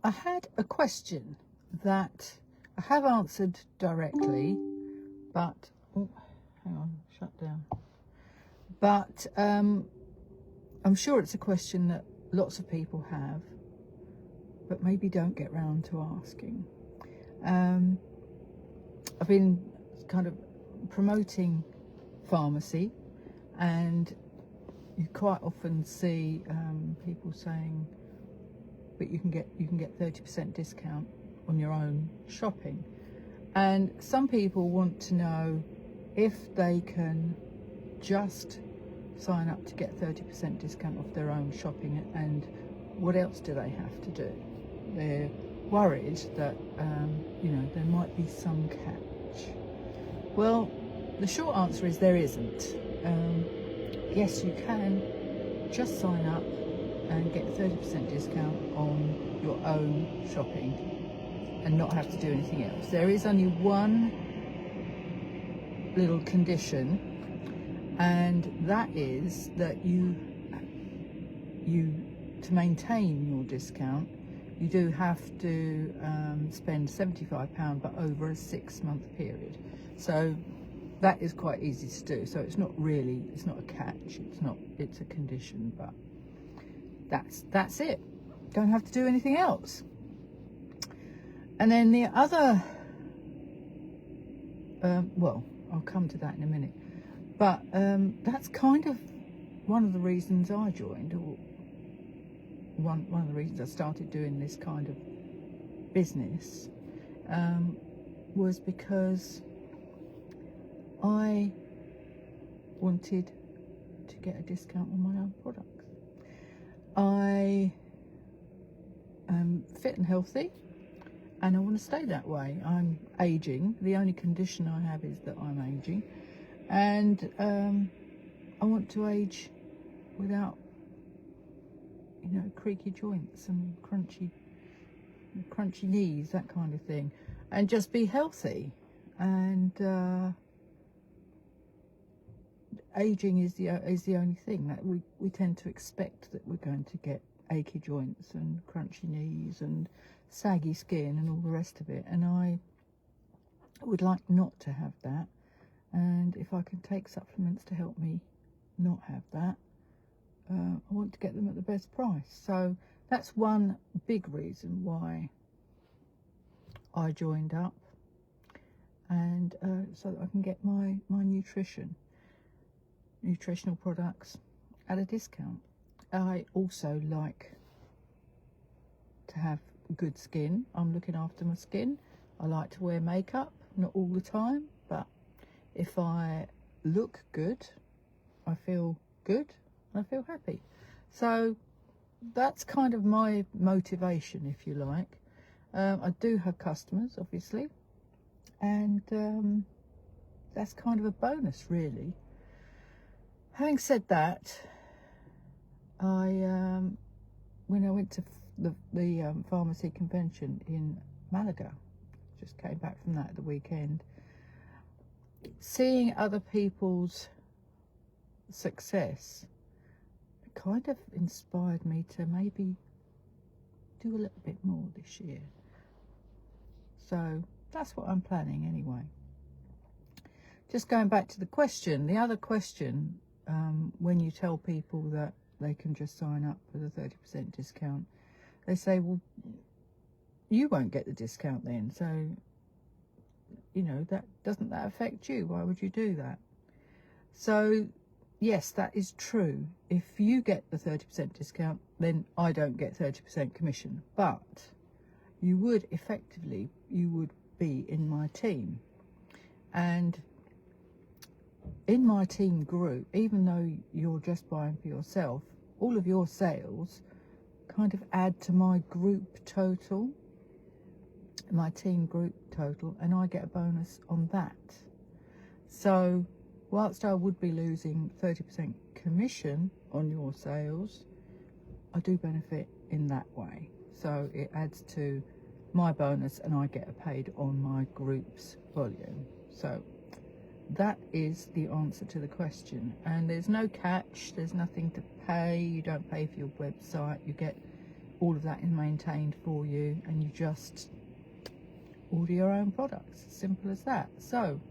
I had a question that I have answered directly, but oh, hang on, shut down. But I'm sure it's a question that lots of people have, but maybe don't get round to asking. I've been kind of promoting pharmacy, and you quite often see people saying, but you can get 30% discount on your own shopping. And some people want to know if they can just sign up to get 30% discount off their own shopping, and what else do they have to do? They're worried that there might be some catch. Well, the short answer is there isn't. Yes, you can just sign up and get 30% discount on your own shopping and not have to do anything else. There is only one little condition, and that is that you to maintain your discount, you do have to spend £75, but over a 6-month period. So that is quite easy to do. So it's not a catch. It's a condition, but that's it. Don't have to do anything else. And then the other, I'll come to that in a minute. But that's kind of one of the reasons I joined, or one of the reasons I started doing this kind of business, was because I wanted to get a discount on my own products. I am fit and healthy, and I want to stay that way. I'm aging. The only condition I have is that I'm aging, and I want to age without creaky joints and crunchy knees, that kind of thing, and just be healthy. And aging is the only thing that we tend to expect, that we're going to get achy joints and crunchy knees and saggy skin and all the rest of it, and I would like not to have that. And if I can take supplements to help me not have that, I want to get them at the best price. So that's one big reason why I joined up, and so that I can get my nutritional products at a discount. I also like to have good skin. I'm looking after my skin. I like to wear makeup, not all the time, but if I look good, I feel good, and I feel happy. So that's kind of my motivation, if you like. I do have customers, obviously, and that's kind of a bonus, really. Having said that, when I went to the pharmacy convention in Malaga, just came back from that at the weekend, seeing other people's success kind of inspired me to maybe do a little bit more this year. So that's what I'm planning anyway. Just going back to the question, the other question, when you tell people that they can just sign up for the 30% discount, they say, well, you won't get the discount then, so doesn't that affect you? Why would you do that? So yes, that is true. If you get the 30% discount, then I don't get 30% commission, but you would be in my team. And in my team group, even though you're just buying for yourself, all of your sales kind of add to my group total, my team group total, and I get a bonus on that. So whilst I would be losing 30% commission on your sales, I do benefit in that way. So it adds to my bonus, and I get paid on my group's volume. So that is the answer to the question. And there's no catch, there's nothing to pay. You don't pay for your website. You get all of that is maintained for you, and you just order your own products. Simple as that. So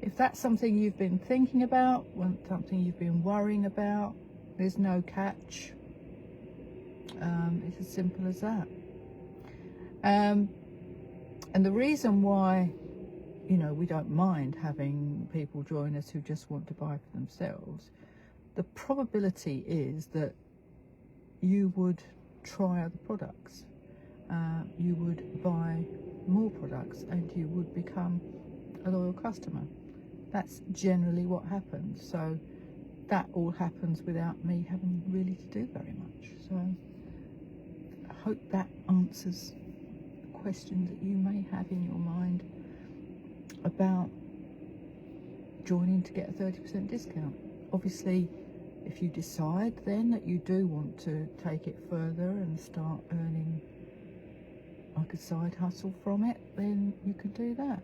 if that's something you've been thinking about, something you've been worrying about, there's no catch. It's as simple as that. And the reason why, you know, we don't mind having people join us who just want to buy for themselves, the probability is that you would try other products, you would buy more products, and you would become a loyal customer. That's generally what happens. So that all happens without me having really to do very much. So I hope that answers the questions that you may have in your mind about joining to get a 30% discount. Obviously, if you decide then that you do want to take it further and start earning like a side hustle from it, then you can do that.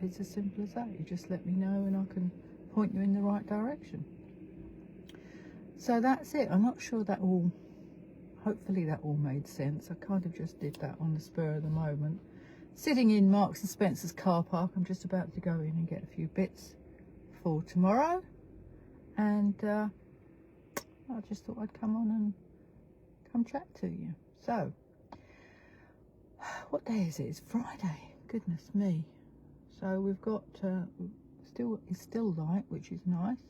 It's as simple as that. You just let me know and I can point you in the right direction. So that's it. I'm not sure that all, hopefully that all made sense. I kind of just did that on the spur of the moment. Sitting in Marks and Spencer's car park, I'm just about to go in and get a few bits for tomorrow. And I just thought I'd come on and come chat to you. So, what day is it? It's Friday. Goodness me. So we've got, it's still light, which is nice.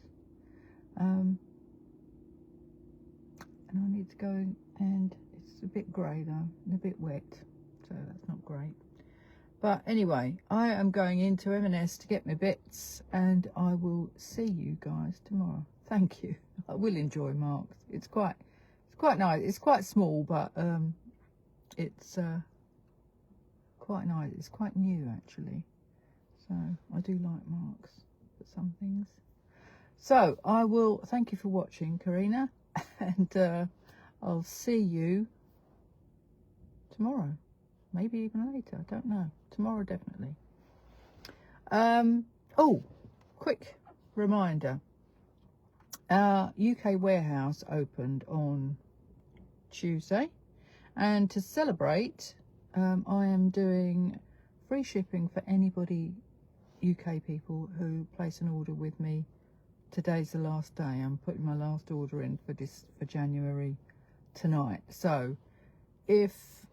And I need to go and it's a bit grey though, and a bit wet. So that's not great. But anyway, I am going into M&S to get my bits, and I will see you guys tomorrow. Thank you. I will enjoy Marks. It's quite nice. It's quite small, but it's quite nice. It's quite new actually. So I do like Marks for some things. So I will thank you for watching, Karina, and I'll see you tomorrow. Maybe even later, I don't know. Tomorrow, definitely. Oh, quick reminder. Our UK warehouse opened on Tuesday. And to celebrate, I am doing free shipping for anybody, UK people, who place an order with me. Today's the last day. I'm putting my last order in for January tonight. So if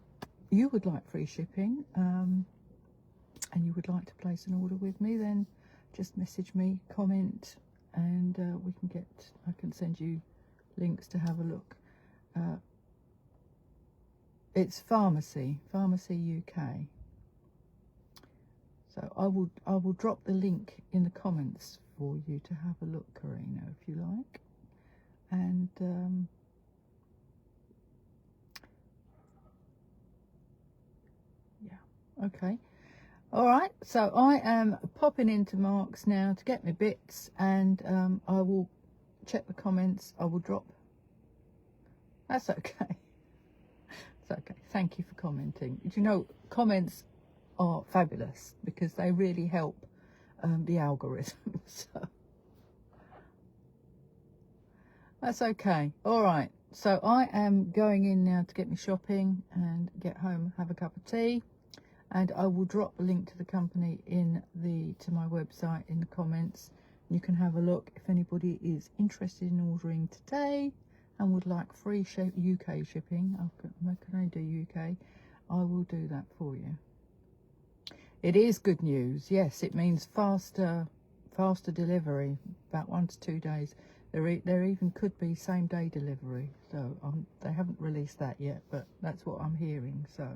you would like free shipping and you would like to place an order with me, then just message me, comment, and I can send you links to have a look. It's Pharmacy UK. So I will drop the link in the comments for you to have a look, Karina, if you like. And yeah, okay. All right, so I am popping into Marks now to get my bits, and I will check the comments. I will drop. That's okay. It's okay. Thank you for commenting. Do you know, comments are fabulous because they really help the algorithm. So that's okay. All right. So I am going in now to get me shopping and get home, have a cup of tea. And I will drop a link to the company to my website in the comments. You can have a look if anybody is interested in ordering today and would like free UK shipping. I can only do UK. I will do that for you. It is good news. Yes, it means faster delivery, about 1 to 2 days. There even could be same day delivery. So they haven't released that yet, but that's what I'm hearing. So.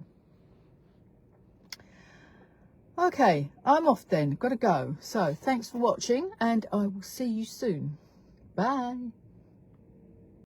Okay, I'm off then. Got to go. So thanks for watching, and I will see you soon. Bye.